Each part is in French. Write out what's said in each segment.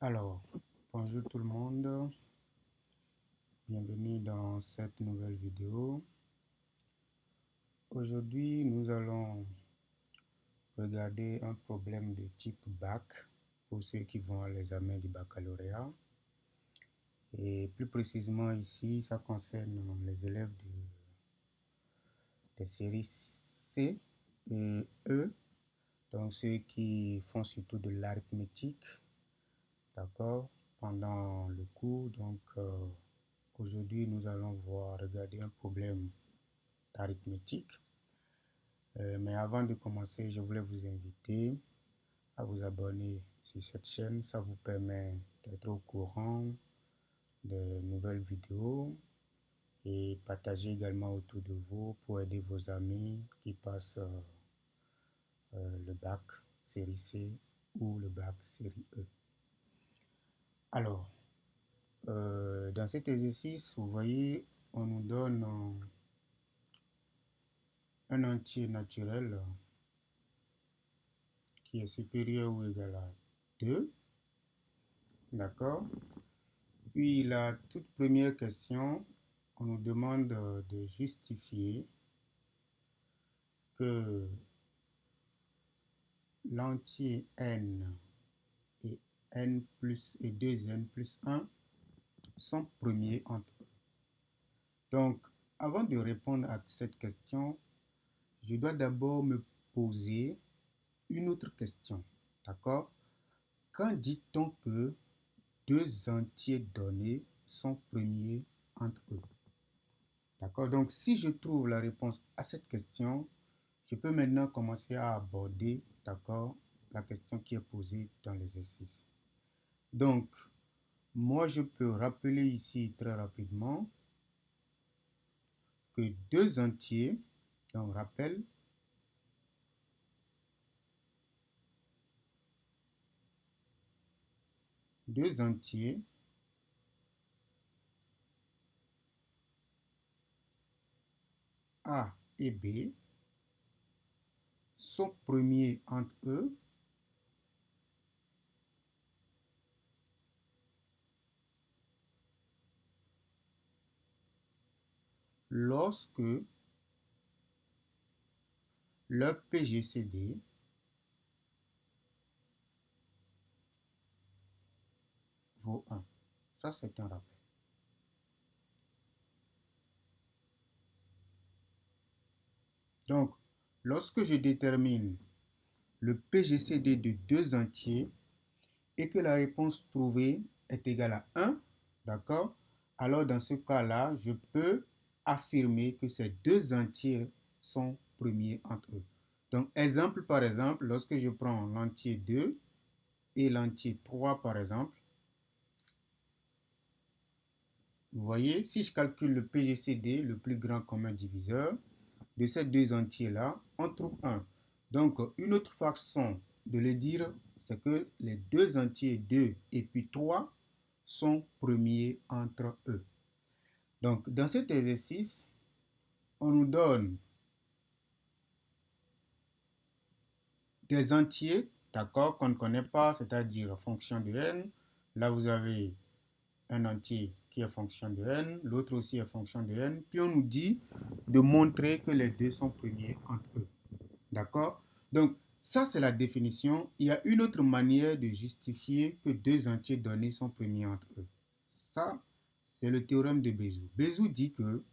Alors, bonjour tout le monde, bienvenue dans cette nouvelle vidéo. Aujourd'hui, nous allons regarder un problème de type bac pour ceux qui vont à l'examen du baccalauréat. Et plus précisément ici, ça concerne les élèves des séries C et E, donc ceux qui font surtout de l'arithmétique, d'accord, pendant le cours. Donc, aujourd'hui, nous allons regarder un problème d'arithmétique. Mais avant de commencer, je voulais vous inviter à vous abonner sur cette chaîne. Ça vous permet d'être au courant des nouvelles vidéos et partager également autour de vous pour aider vos amis qui passent le bac série C ou le bac série E. Alors, dans cet exercice, vous voyez, on nous donne un entier naturel qui est supérieur ou égal à 2. D'accord? Puis la toute première question, on nous demande de justifier que l'entier n et n plus et 2n plus 1 sont premiers entre eux. Donc, avant de répondre à cette question, je dois d'abord me poser une autre question. D'accord? Quand dit-on que deux entiers donnés sont premiers entre eux? D'accord? Donc, si je trouve la réponse à cette question, je peux maintenant commencer à aborder, d'accord, la question qui est posée dans l'exercice. Donc, moi, je peux rappeler ici très rapidement que deux entiers, donc rappel, deux entiers A et B sont premiers entre eux lorsque leur PGCD vaut 1. Ça, c'est un rappel. Donc, lorsque je détermine le PGCD de deux entiers et que la réponse trouvée est égale à 1, d'accord? Alors, dans ce cas-là, je peux affirmer que ces deux entiers sont premiers entre eux. Donc, exemple par exemple, lorsque je prends l'entier 2 et l'entier 3 par exemple, vous voyez, si je calcule le PGCD, le plus grand commun diviseur, de ces deux entiers-là, on trouve 1. Donc, une autre façon de le dire, c'est que les deux entiers 2 et puis 3 sont premiers entre eux. Donc, dans cet exercice, on nous donne des entiers, d'accord, qu'on ne connaît pas, c'est-à-dire fonction de n. Là, vous avez un entier qui est fonction de n, l'autre aussi est fonction de n. Puis on nous dit de montrer que les deux sont premiers entre eux. D'accord? Donc, ça, c'est la définition. Il y a une autre manière de justifier que deux entiers donnés sont premiers entre eux. Ça, c'est le théorème de Bézout. Bézout dit que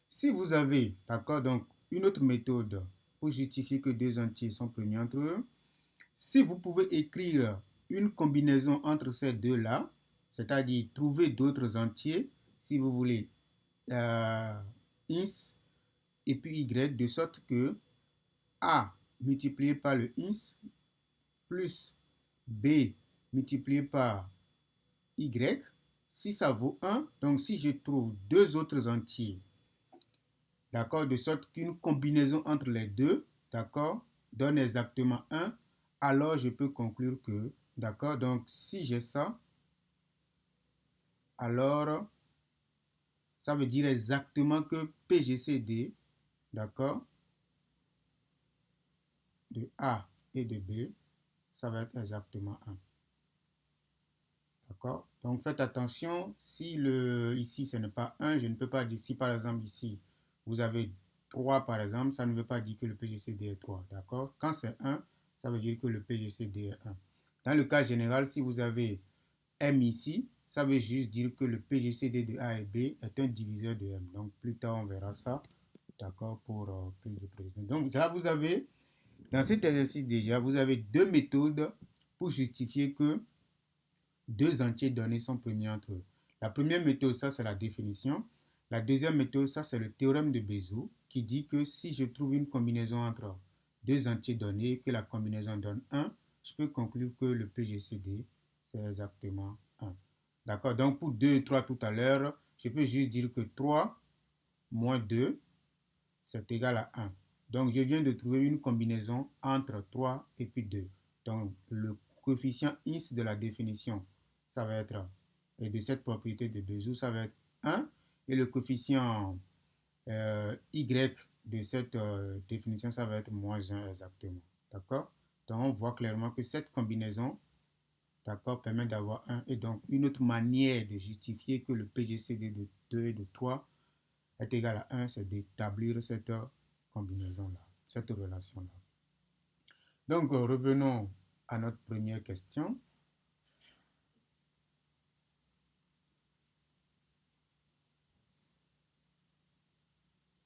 si vous avez, d'accord, donc une autre méthode pour justifier que deux entiers sont premiers entre eux, si vous pouvez écrire une combinaison entre ces deux-là, c'est-à-dire trouver d'autres entiers, si vous voulez, x et puis y, de sorte que a multiplié par le x plus b multiplié par y, si ça vaut 1, donc si je trouve deux autres entiers, d'accord, de sorte qu'une combinaison entre les deux, d'accord, donne exactement 1, alors je peux conclure que, d'accord, donc si j'ai ça, alors ça veut dire exactement que PGCD, d'accord, de A et de B, ça va être exactement 1. D'accord? Donc faites attention, si ici ce n'est pas 1, je ne peux pas dire, si par exemple ici vous avez 3 par exemple, ça ne veut pas dire que le PGCD est 3. D'accord? Quand c'est 1, ça veut dire que le PGCD est 1. Dans le cas général, si vous avez M ici, ça veut juste dire que le PGCD de A et B est un diviseur de M. Donc plus tard on verra ça. D'accord? Pour plus de précision. Donc là vous avez, dans cet exercice déjà, vous avez deux méthodes pour justifier que deux entiers donnés sont premiers entre eux. La première méthode, ça c'est la définition. La deuxième méthode, ça c'est le théorème de Bézout qui dit que si je trouve une combinaison entre deux entiers donnés et que la combinaison donne 1, je peux conclure que le PGCD c'est exactement 1. D'accord? Donc pour 2 et 3 tout à l'heure, je peux juste dire que 3 moins 2 c'est égal à 1. Donc je viens de trouver une combinaison entre 3 et puis 2. Donc le coefficient X de la définition, ça va être, et de cette propriété de Bézout, ça va être 1. Et le coefficient Y de cette définition, ça va être moins 1 exactement. D'accord? Donc on voit clairement que cette combinaison, d'accord, permet d'avoir 1. Et donc une autre manière de justifier que le PGCD de 2 et de 3 est égal à 1, c'est d'établir cette combinaison-là, cette relation-là. Donc, revenons à notre première question.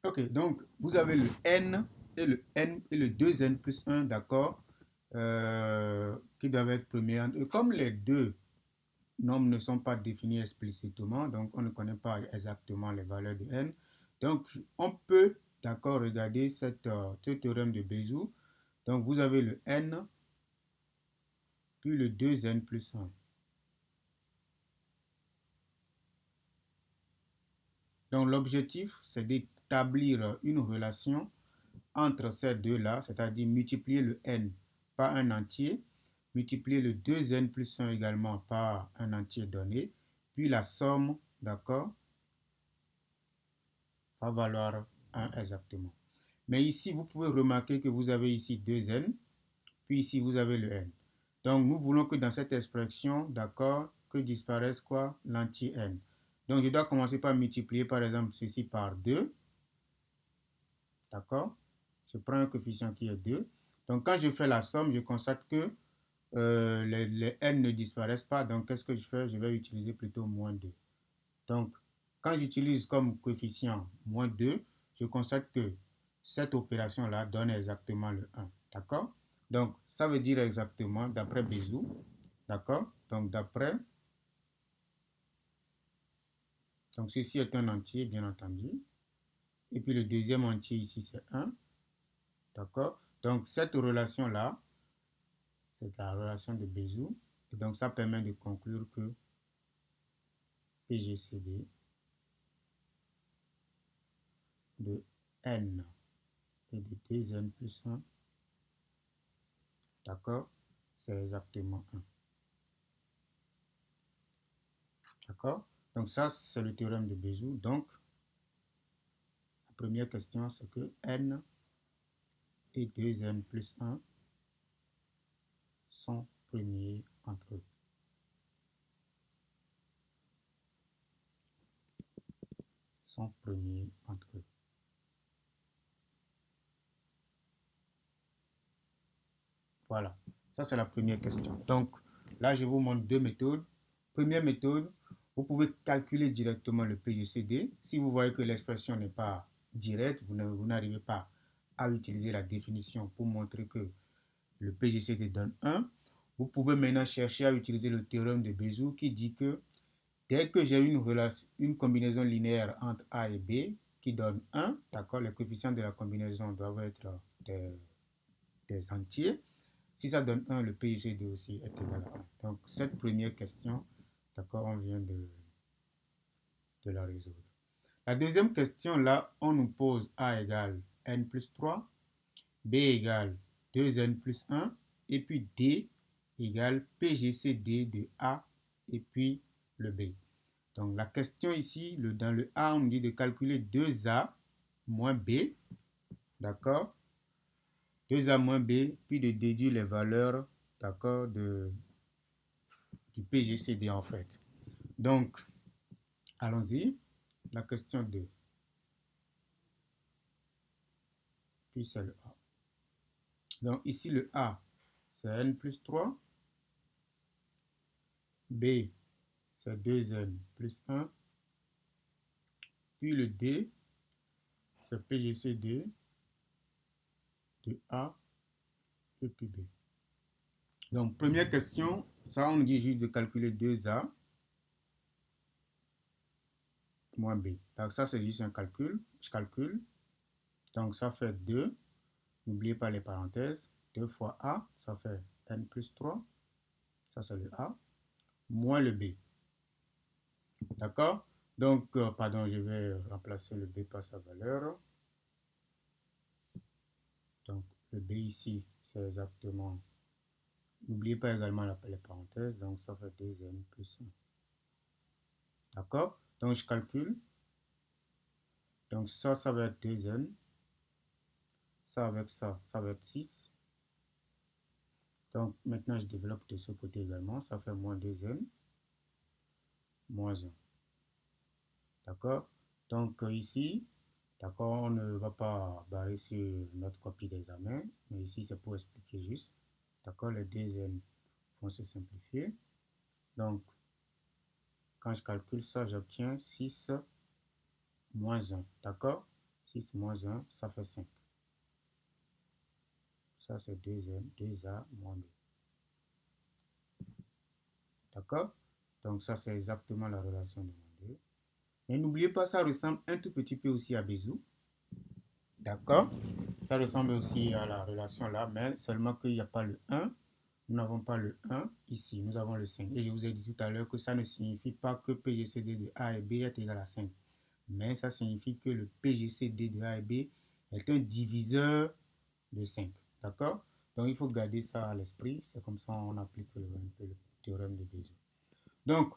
Ok, donc vous avez le n et le 2n plus 1, d'accord, qui doivent être premiers. Et comme les deux nombres ne sont pas définis explicitement, donc on ne connaît pas exactement les valeurs de n, donc on peut, d'accord, regarder ce théorème de Bézout. Donc vous avez le n puis le 2n plus 1. Donc l'objectif, c'est d'établir une relation entre ces deux-là, c'est-à-dire multiplier le n par un entier, multiplier le 2n plus 1 également par un entier donné, puis la somme, d'accord, va valoir 1 exactement. Mais ici, vous pouvez remarquer que vous avez ici 2n, puis ici, vous avez le n. Donc, nous voulons que dans cette expression, d'accord, que disparaisse quoi? L'entier n. Donc, je dois commencer par multiplier, par exemple, ceci par 2. D'accord? Je prends un coefficient qui est 2. Donc, quand je fais la somme, je constate que les n ne disparaissent pas. Donc, qu'est-ce que je fais? Je vais utiliser plutôt moins 2. Donc, quand j'utilise comme coefficient moins 2, je constate que cette opération-là donne exactement le 1. D'accord? Donc, ça veut dire exactement, d'après Bézout, d'accord? Donc, donc ceci est un entier, bien entendu. Et puis le deuxième entier ici, c'est 1. D'accord? Donc, cette relation-là, c'est la relation de Bézout. Et donc, ça permet de conclure que PGCD de n et de 2n plus 1, d'accord, c'est exactement 1. D'accord? Donc, ça, c'est le théorème de Bézout. Donc, la première question, c'est que n et 2n plus 1 sont premiers entre eux. Sont premiers entre eux. Voilà, ça c'est la première question. Donc là, je vous montre deux méthodes. Première méthode, vous pouvez calculer directement le PGCD. Si vous voyez que l'expression n'est pas directe, vous n'arrivez pas à utiliser la définition pour montrer que le PGCD donne 1. Vous pouvez maintenant chercher à utiliser le théorème de Bézout qui dit que dès que j'ai une combinaison linéaire entre A et B qui donne 1, d'accord, les coefficients de la combinaison doivent être des entiers. Si ça donne 1, le PGD aussi est égal à 1. Donc, cette première question, d'accord, on vient de la résoudre. La deuxième question, là, on nous pose A égale n plus 3, B égale 2n plus 1, et puis D égale PGCD de A et puis le B. Donc, la question ici, dans le A, on nous dit de calculer 2A moins B, d'accord, 2A moins B, puis de déduire les valeurs, d'accord, du du PGCD en fait. Donc, allons-y. La question 2. Puis c'est le A. Donc ici le A, c'est n plus 3. B, c'est 2n plus 1. Puis le D, c'est PGCD de A et puis B. Donc, première question, ça on nous dit juste de calculer 2A moins B. Donc ça c'est juste un calcul, je calcule. Donc ça fait 2, n'oubliez pas les parenthèses, 2 fois A, ça fait n plus 3, ça c'est le A, moins le B. D'accord? Donc, pardon, je vais remplacer le B par sa valeur. Donc, le B ici, c'est exactement... N'oubliez pas également les parenthèses, donc ça fait 2n plus 1. D'accord? Donc, je calcule. Donc, ça va être 2n. Ça, avec ça va être 6. Donc, maintenant, je développe de ce côté également. Ça fait moins 2n, moins 1. D'accord? Donc, ici, d'accord, on ne va pas barrer sur notre copie d'examen, mais ici, c'est pour expliquer juste. D'accord? Les 2n vont se simplifier. Donc, quand je calcule ça, j'obtiens 6 moins 1. D'accord? 6 moins 1, ça fait 5. Ça, c'est 2n, 2a moins b. D'accord? Donc, ça, c'est exactement la relation demandée. Mais n'oubliez pas, ça ressemble un tout petit peu aussi à Bézout. D'accord? Ça ressemble aussi à la relation là, mais seulement qu'il n'y a pas le 1. Nous n'avons pas le 1 ici, nous avons le 5. Et je vous ai dit tout à l'heure que ça ne signifie pas que PGCD de A et B est égal à 5. Mais ça signifie que le PGCD de A et B est un diviseur de 5. D'accord? Donc il faut garder ça à l'esprit. C'est comme ça qu'on applique un peu le théorème de Bézout. Donc,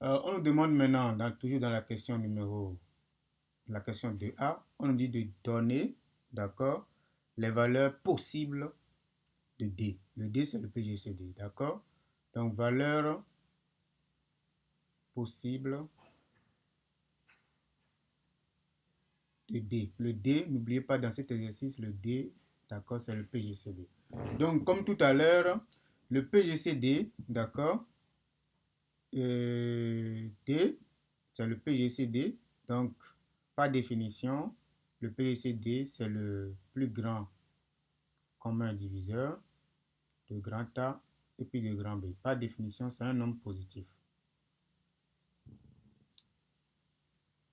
on nous demande maintenant, toujours dans la question numéro, la question 2A, on nous dit de donner, d'accord, les valeurs possibles de D. Le D, c'est le PGCD, d'accord? Donc, valeur possible de D. Le D, n'oubliez pas dans cet exercice, le D, d'accord, c'est le PGCD. Donc, comme tout à l'heure, le PGCD, d'accord, D, c'est le PGCD. Donc, par définition, le PGCD, c'est le plus grand commun diviseur de grand A et puis de grand B. Par définition, c'est un nombre positif.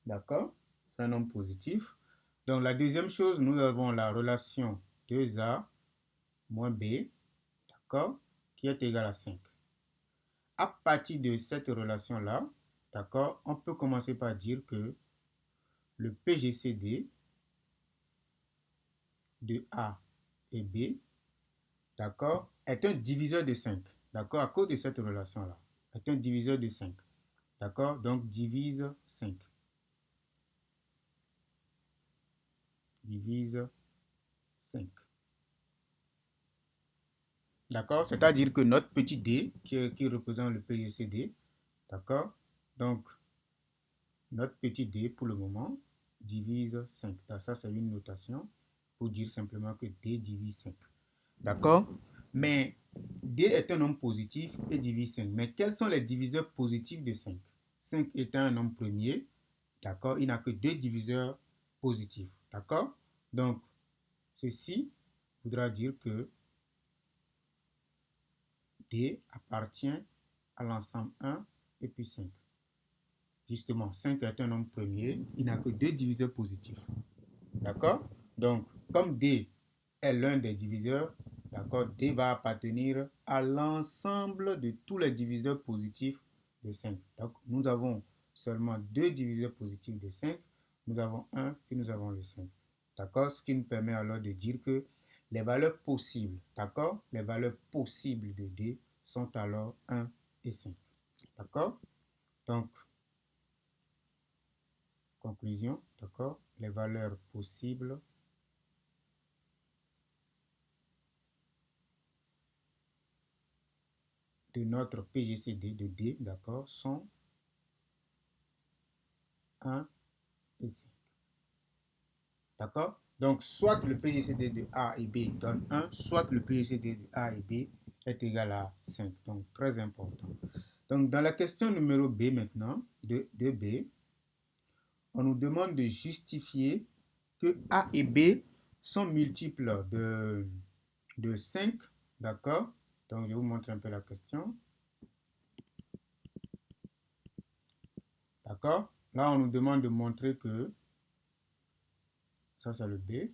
D'accord? C'est un nombre positif. Donc, la deuxième chose, nous avons la relation 2A moins B, d'accord, qui est égale à 5. À partir de cette relation-là, d'accord, on peut commencer par dire que le PGCD de A et B, d'accord, est un diviseur de 5. D'accord, à cause de cette relation-là, est un diviseur de 5. D'accord, donc divise 5. Divise 5. D'accord, c'est-à-dire que notre petit d, qui représente le PGCD, d'accord, donc notre petit d pour le moment divise 5. Ça, c'est une notation pour dire simplement que d divise 5. D'accord? Mais d est un nombre positif et divise 5. Mais quels sont les diviseurs positifs de 5? 5 étant un nombre premier, d'accord, il n'a que deux diviseurs positifs. D'accord? Donc, ceci voudra dire que D appartient à l'ensemble 1 et puis 5. Justement, 5 est un nombre premier, il n'a que deux diviseurs positifs. D'accord? Donc, comme D est l'un des diviseurs, d'accord, D va appartenir à l'ensemble de tous les diviseurs positifs de 5. Donc, nous avons seulement deux diviseurs positifs de 5, nous avons 1 et nous avons le 5. D'accord? Ce qui nous permet alors de dire que les valeurs possibles, d'accord, les valeurs possibles de D sont alors 1 et 5. D'accord? Donc, conclusion, d'accord, les valeurs possibles de notre PGCD de D, d'accord, sont 1 et 5. D'accord? Donc, soit le PGCD de A et B donne 1, soit le PGCD de A et B est égal à 5. Donc, très important. Donc, dans la question numéro B maintenant, de B, on nous demande de justifier que A et B sont multiples de 5. D'accord? Donc, je vais vous montrer un peu la question. D'accord? Là, on nous demande de montrer que, ça c'est le B,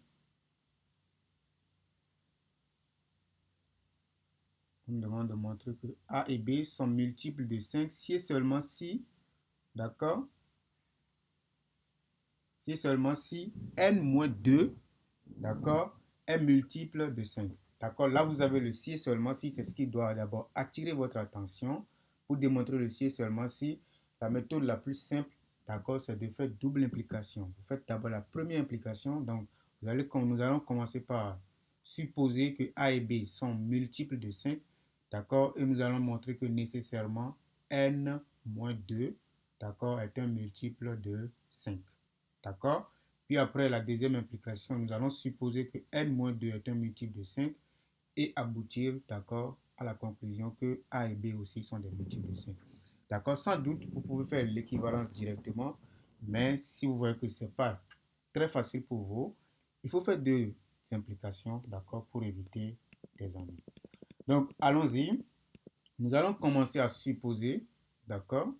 on nous demande de montrer que A et B sont multiples de 5 si et seulement si, d'accord? Si et seulement si n-2, d'accord, est multiple de 5. D'accord? Là, vous avez le si et seulement si, c'est ce qui doit d'abord attirer votre attention. Pour démontrer le si et seulement si, la méthode la plus simple, d'accord, c'est de faire double implication. Vous faites d'abord la première implication, donc nous allons commencer par supposer que A et B sont multiples de 5, d'accord, et nous allons montrer que nécessairement n-2, d'accord, est un multiple de 5. D'accord? Puis après la deuxième implication, nous allons supposer que n-2 est un multiple de 5 et aboutir, d'accord, à la conclusion que A et B aussi sont des multiples de 5. D'accord? Sans doute, vous pouvez faire l'équivalence directement, mais si vous voyez que ce n'est pas très facile pour vous, il faut faire deux implications, d'accord, pour éviter des ennuis. Donc, allons-y. Nous allons commencer à supposer, d'accord?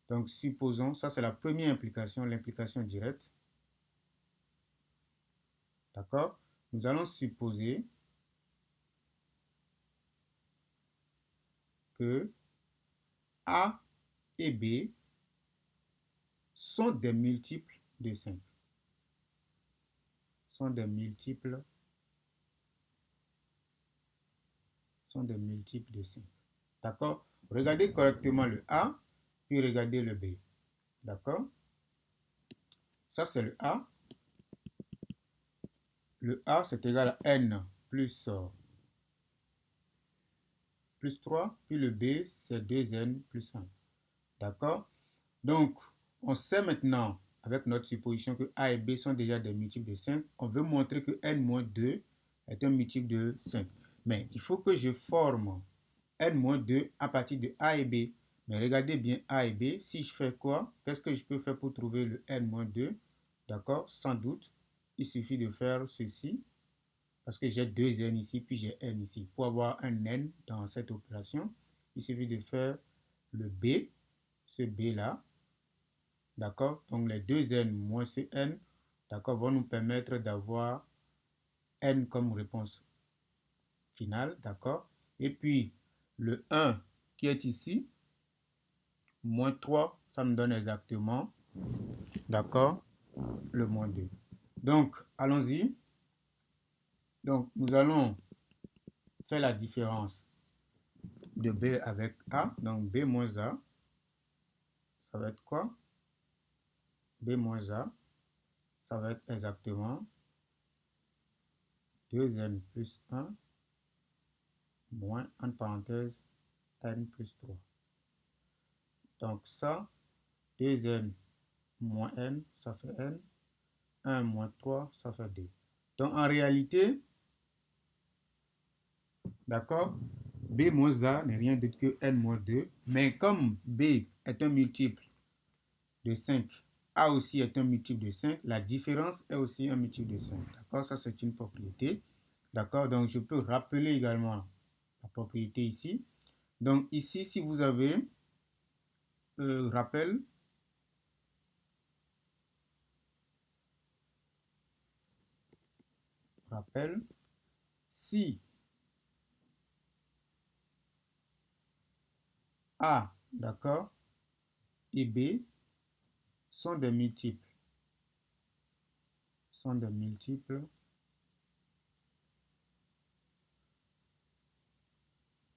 Donc, supposons, ça c'est la première implication, l'implication directe. D'accord? Nous allons supposer que A et B sont des multiples de 5. Sont des multiples de 5. D'accord? Regardez correctement le A, puis regardez le B. D'accord? Ça, c'est le A. Le A, c'est égal à n plus 3, puis le B, c'est 2n plus 1. D'accord? Donc, on sait maintenant, avec notre supposition que A et B sont déjà des multiples de 5, on veut montrer que n-2 est un multiple de 5. Mais il faut que je forme n-2 à partir de A et B. Mais regardez bien A et B. Si je fais quoi? Qu'est-ce que je peux faire pour trouver le n-2? D'accord? Sans doute, il suffit de faire ceci. Parce que j'ai 2n ici, puis j'ai n ici. Pour avoir un n dans cette opération, il suffit de faire le B, ce B-là. D'accord? Donc les 2n moins ce n, d'accord, vont nous permettre d'avoir n comme réponse finale. D'accord? Et puis le 1 qui est ici, moins 3, ça me donne exactement, d'accord, le moins 2. Donc, allons-y. Donc, nous allons faire la différence de B avec A. Donc, B moins A, ça va être quoi? B moins A, ça va être exactement 2n plus 1 moins, entre parenthèses, n plus 3. Donc ça, 2n moins n, ça fait n. 1 moins 3, ça fait 2. Donc en réalité, d'accord, b moins a n'est rien d'autre que n moins 2. Mais comme b est un multiple de 5, a aussi est un multiple de 5, la différence est aussi un multiple de 5. D'accord, ça c'est une propriété. D'accord, donc je peux rappeler également la propriété ici. Donc ici, si vous avez rappel, si A, d'accord, et B sont des multiples,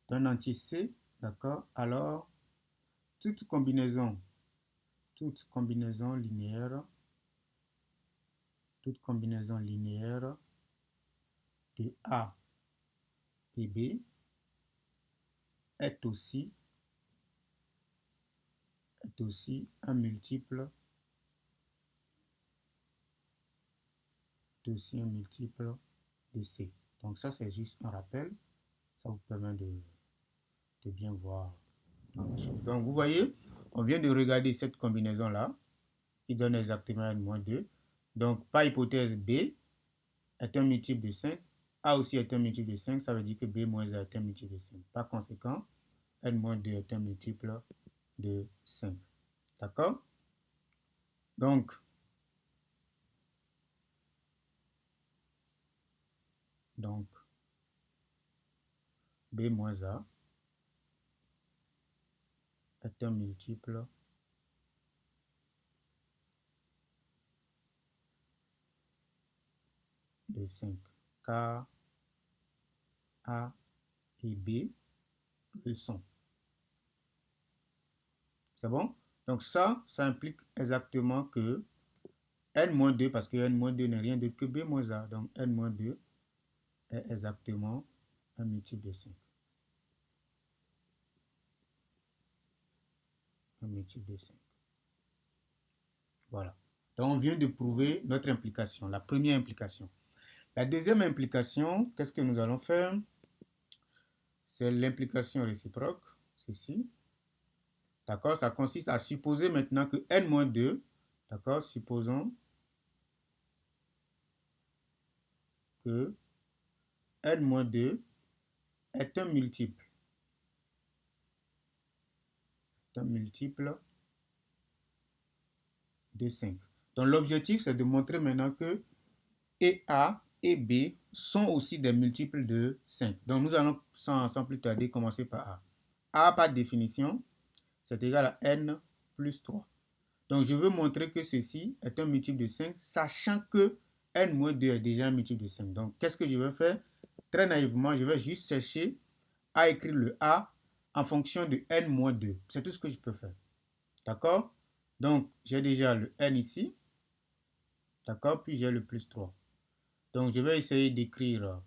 d'un entier C, d'accord, alors toute combinaison linéaire, de A et B est aussi un multiple de C. Donc ça, c'est juste un rappel. Ça vous permet de bien voir la chose. Donc vous voyez, on vient de regarder cette combinaison-là qui donne exactement n-2. Donc par hypothèse, B est un multiple de 5. A aussi est un multiple de 5. Ça veut dire que B moins A est un multiple de 5. Par conséquent, n-2 est un multiple de 5. D'accord? Donc, B moins A est un multiple de 5. Car A et B le sont. C'est bon? Donc ça implique exactement que n-2, parce que n-2 n'est rien d'autre que B moins A. Donc n-2 est exactement un multiple de 5. Un multiple de 5. Voilà. Donc on vient de prouver notre implication, la première implication. La deuxième implication, qu'est-ce que nous allons faire? C'est l'implication réciproque, ceci. D'accord? Ça consiste à supposer maintenant que n-2, d'accord? Supposons que n-2 est un multiple. De 5. Donc l'objectif, c'est de montrer maintenant que et A et B sont aussi des multiples de 5. Donc nous allons sans plus tarder commencer par A. A par définition, c'est égal à n plus 3. Donc je veux montrer que ceci est un multiple de 5, sachant que n-2 est déjà un multiple de 5. Donc qu'est-ce que je vais faire? Très naïvement, je vais juste chercher à écrire le A en fonction de n-2. C'est tout ce que je peux faire. D'accord? Donc j'ai déjà le n ici. D'accord? Puis j'ai le plus 3. Donc je vais essayer d'écrire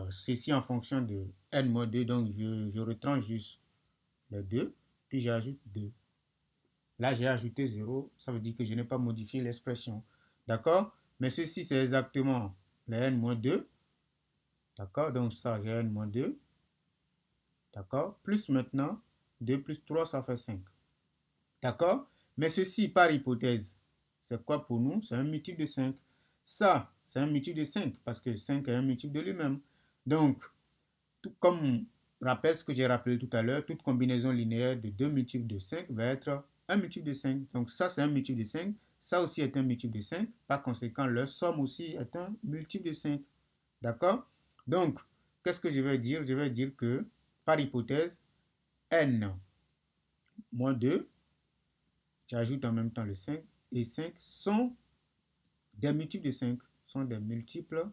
ceci en fonction de n-2. Donc je retranche juste les 2. Puis j'ajoute 2. Là, j'ai ajouté 0, ça veut dire que je n'ai pas modifié l'expression. D'accord? Mais ceci, c'est exactement le n-2. D'accord? Donc ça, j'ai n-2. D'accord? Plus maintenant, 2 plus 3, ça fait 5. D'accord? Mais ceci, par hypothèse, c'est quoi pour nous? C'est un multiple de 5. Ça, c'est un multiple de 5 parce que 5 est un multiple de lui-même. Donc, tout comme rappelle ce que j'ai rappelé tout à l'heure, toute combinaison linéaire de deux multiples de 5 va être un multiple de 5. Donc ça, c'est un multiple de 5. Ça aussi est un multiple de 5. Par conséquent, leur somme aussi est un multiple de 5. D'accord? Donc, qu'est-ce que je vais dire? Je vais dire que, par hypothèse, n moins 2, j'ajoute en même temps le 5, et 5 sont des multiples de 5. Sont des multiples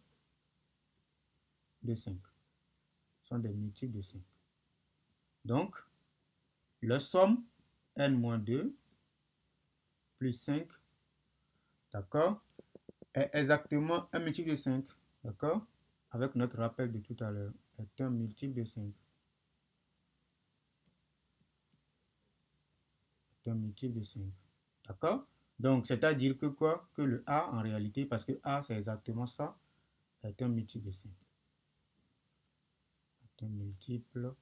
de 5. Sont des multiples de 5. Donc, leur somme, n-2, plus 5, d'accord, est exactement un multiple de 5, d'accord, avec notre rappel de tout à l'heure, est un multiple de 5. Est un multiple de 5, d'accord. Donc, c'est-à-dire que quoi? Que le A, en réalité, parce que A, c'est exactement ça, est un multiple de 5. Est un multiple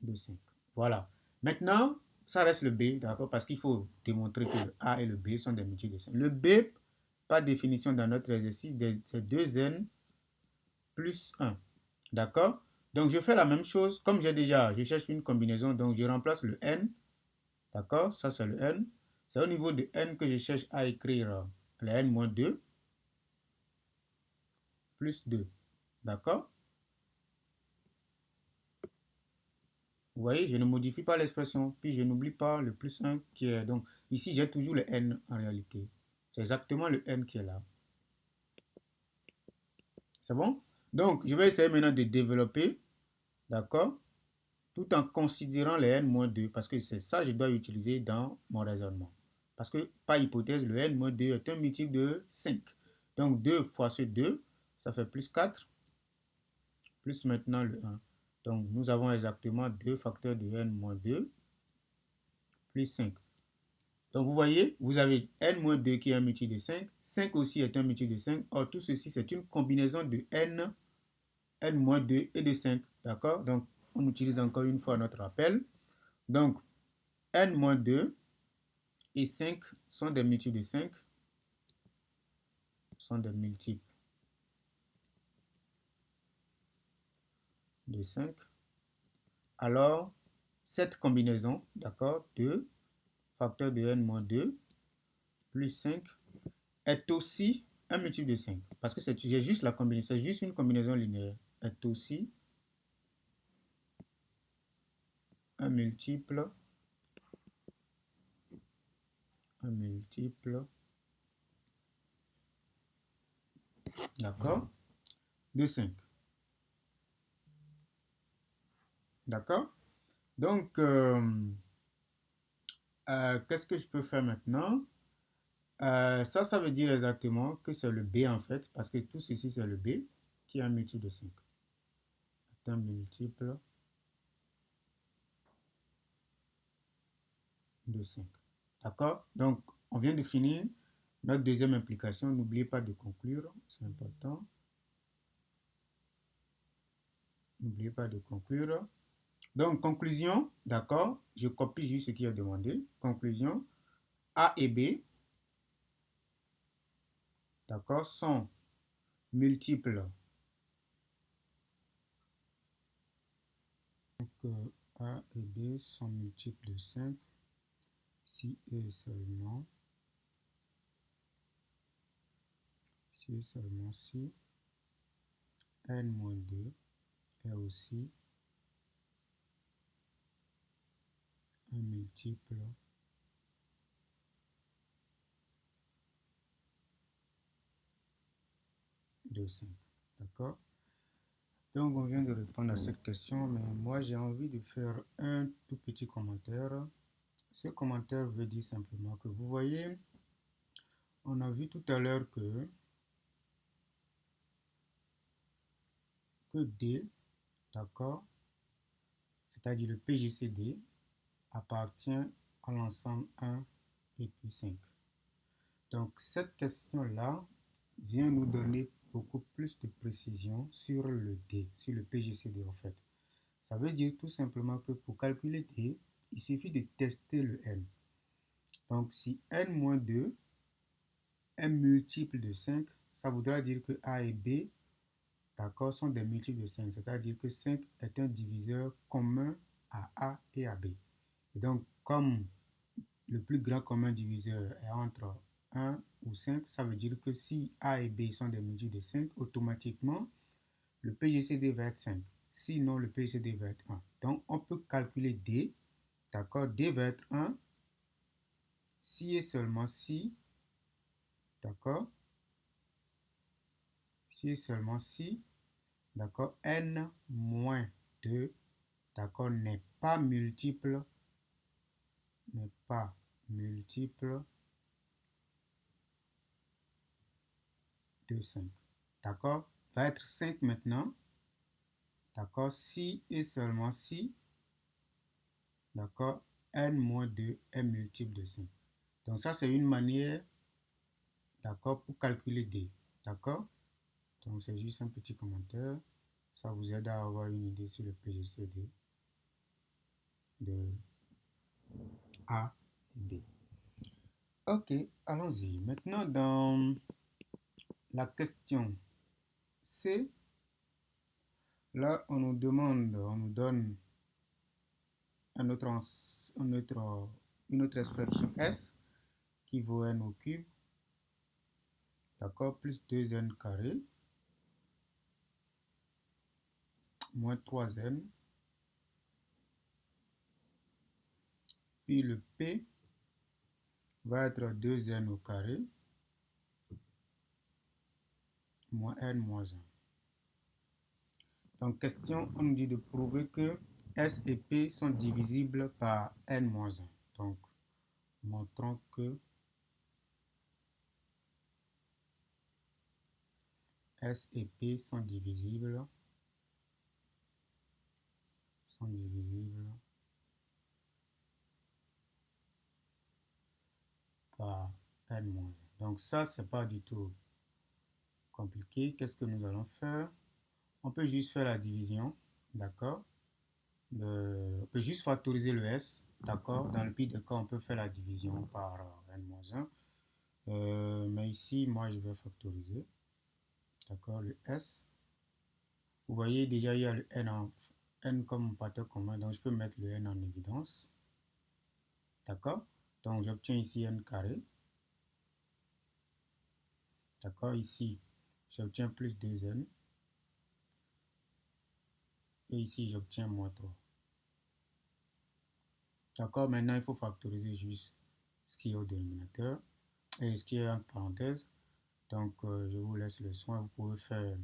de 5. Voilà. Maintenant, ça reste le B, d'accord, parce qu'il faut démontrer que le A et le B sont des multiples de 5. Le B, par définition dans notre exercice, c'est 2n plus 1. D'accord? Donc, je fais la même chose. Comme je cherche une combinaison, donc je remplace le n. D'accord? Ça, c'est le n. C'est au niveau de n que je cherche à écrire le n moins 2 plus 2. D'accord? Vous voyez, je ne modifie pas l'expression, puis je n'oublie pas le plus 1 qui est. Donc, ici, j'ai toujours le n en réalité. C'est exactement le n qui est là. C'est bon? Donc, je vais essayer maintenant de développer, d'accord? Tout en considérant les n-2, parce que c'est ça que je dois utiliser dans mon raisonnement. Parce que, par hypothèse, le n-2 est un multiple de 5. Donc, 2 fois ce 2, ça fait plus 4. plus maintenant le 1. Donc, nous avons exactement 2 facteurs de n moins 2 plus 5. Donc, vous voyez, vous avez n moins 2 qui est un multiple de 5. 5 aussi est un multiple de 5. Or, tout ceci, c'est une combinaison de n moins 2 et de 5. D'accord? Donc, on utilise encore une fois notre rappel. Donc, n moins 2 et 5 sont des multiples de 5. Sont des multiples de 5. Alors, cette combinaison, d'accord, de facteur de n moins 2 plus 5 est aussi un multiple de 5. Parce que c'est juste la combinaison, c'est juste une combinaison linéaire. Est aussi un multiple d'accord, de 5. D'accord? Donc, qu'est-ce que je peux faire maintenant? Ça veut dire exactement que c'est le B en fait, parce que tout ceci c'est le B qui est un multiple de 5. C'est un multiple de 5. D'accord? Donc, on vient de finir notre deuxième implication. N'oubliez pas de conclure, c'est important. N'oubliez pas de conclure. Donc, conclusion, d'accord? Je copie juste ce qui est demandé. Conclusion, A et B, d'accord, sont multiples. Donc, A et B sont multiples de 5 si et seulement si n-2 est aussi un multiple de 5. D'accord? Donc, on vient de répondre à cette question, mais moi, j'ai envie de faire un tout petit commentaire. Ce commentaire veut dire simplement que vous voyez, on a vu tout à l'heure que D, d'accord, c'est-à-dire le PGCD, appartient à l'ensemble 1 et puis 5. Donc, cette question-là vient nous donner beaucoup plus de précision sur le D, sur le PGCD en fait. Ça veut dire tout simplement que pour calculer D, il suffit de tester le M. Donc, si n-2 est multiple de 5, ça voudra dire que A et B, d'accord, sont des multiples de 5. C'est-à-dire que 5 est un diviseur commun à A et à B. Et donc, comme le plus grand commun diviseur est entre 1 ou 5, ça veut dire que si A et B sont des multiples de 5, automatiquement, le PGCD va être 5. Sinon, le PGCD va être 1. Donc, on peut calculer D. D'accord, D va être 1 si et seulement si, d'accord, si et seulement si, d'accord, n moins 2, d'accord, n'est pas multiple de 5. D'accord, va être 5 maintenant. D'accord, si et seulement si, d'accord, n-2 est multiple de 5. Donc ça, c'est une manière, d'accord, pour calculer D. D'accord? Donc c'est juste un petit commentaire. Ça vous aide à avoir une idée sur le PGCD de A et B. Ok, allons-y. Maintenant, dans la question C, là, on nous demande, on nous donne une autre expression S qui vaut n au cube, d'accord, plus 2n carré, moins 3n, puis le P va être 2n au carré, moins n moins 1. Donc, question, on nous dit de prouver que S et P sont divisibles par n moins 1. Donc, montrons que S et P sont divisibles sont divisibles par n-1. Donc ça, c'est pas du tout compliqué. Qu'est-ce que nous allons faire? On peut juste faire la division, d'accord? On peut juste factoriser le S, d'accord? Dans le pire des cas, on peut faire la division par n-1. Mais ici, moi, je vais factoriser, d'accord? Le S. Vous voyez, déjà, il y a le n comme facteur commun, donc je peux mettre le n en évidence, d'accord? Donc, j'obtiens ici n carré, d'accord? Ici, j'obtiens plus 2n, et ici, j'obtiens moins 3. D'accord? Maintenant, il faut factoriser juste ce qui est au dénominateur et ce qui est entre parenthèses. Donc, je vous laisse le soin. Vous pouvez faire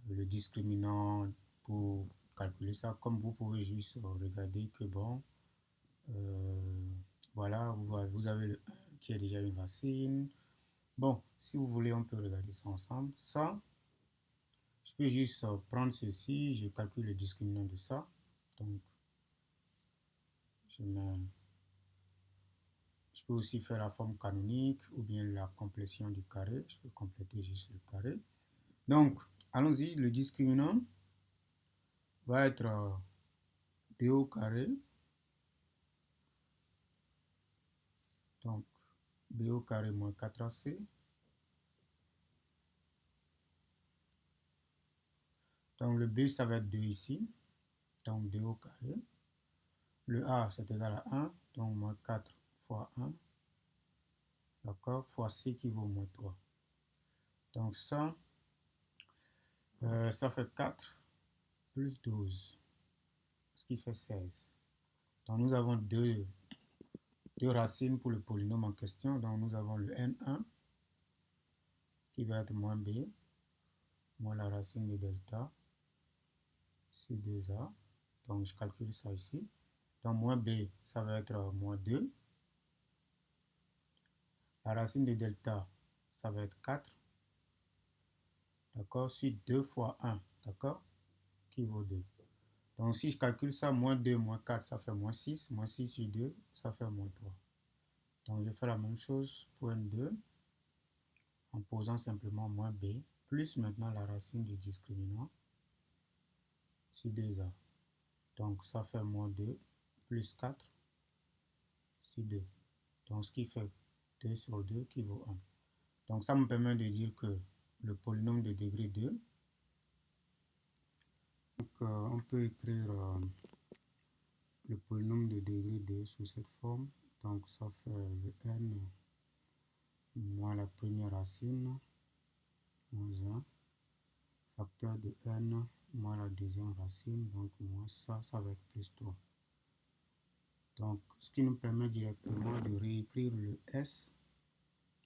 le discriminant pour calculer ça. Comme vous pouvez juste regarder que bon, voilà, vous avez le 1 qui est déjà une racine. Bon, si vous voulez, on peut regarder ça ensemble. Ça, je peux juste prendre ceci, je calcule le discriminant de ça. Donc, je peux aussi faire la forme canonique ou bien la complétion du carré. Je peux compléter juste le carré. Donc, allons-y, le discriminant va être b au carré. Donc, b au carré moins 4ac. Donc, le b, ça va être 2 ici. Donc, 2 au carré. Le a, c'est égal à 1. Donc, moins 4 fois 1. D'accord? Fois c qui vaut moins 3. Donc, ça fait 4 plus 12. Ce qui fait 16. Donc, nous avons deux racines pour le polynôme en question. Donc, nous avons le n1 qui va être moins b, moins la racine de delta sur 2a. Donc, je calcule ça ici. Donc, moins b, ça va être moins 2. La racine de delta, ça va être 4. D'accord? Sur 2 fois 1, d'accord? Qui vaut 2. Donc, si je calcule ça, moins 2, moins 4, ça fait moins 6. Moins 6 sur 2, ça fait moins 3. Donc, je fais la même chose pour n2 en posant simplement moins b, plus maintenant la racine du discriminant sur 2a. Donc, ça fait moins 2 plus 4 sur 2. Donc, ce qui fait 2 sur 2 qui vaut 1. Donc, ça me permet de dire que le polynôme de degré 2, donc, on peut écrire le polynôme de degré 2 sous cette forme. Donc, ça fait le n moins la première racine, moins 1, facteur de n moins la deuxième racine, donc moins ça, ça va être plus 3. Donc, ce qui nous permet directement de réécrire le S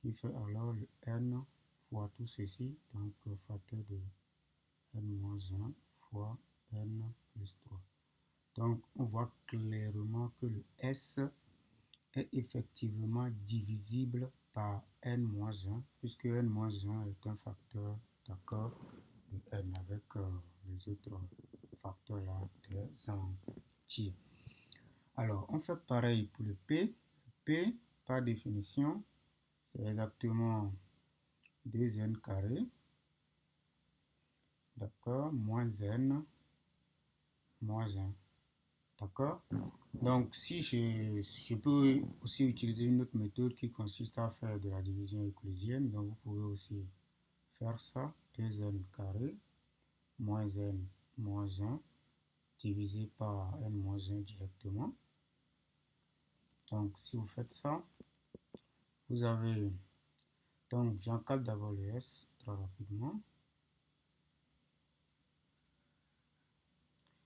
qui fait alors le n fois tout ceci, donc facteur de n-1 fois n plus 3. Donc, on voit clairement que le S est effectivement divisible par n-1, puisque n-1 est un facteur, d'accord, de n avec les autres facteurs là des entiers. Alors, on fait pareil pour le P. P, par définition, c'est exactement 2n carré, d'accord, moins n, moins 1, d'accord. Donc, si je peux aussi utiliser une autre méthode qui consiste à faire de la division euclidienne, donc vous pouvez aussi faire ça, 2n carré, moins n, moins 1, divisé par n moins 1 directement. Donc, si vous faites ça, vous avez, donc j'encadre d'abord le S très rapidement.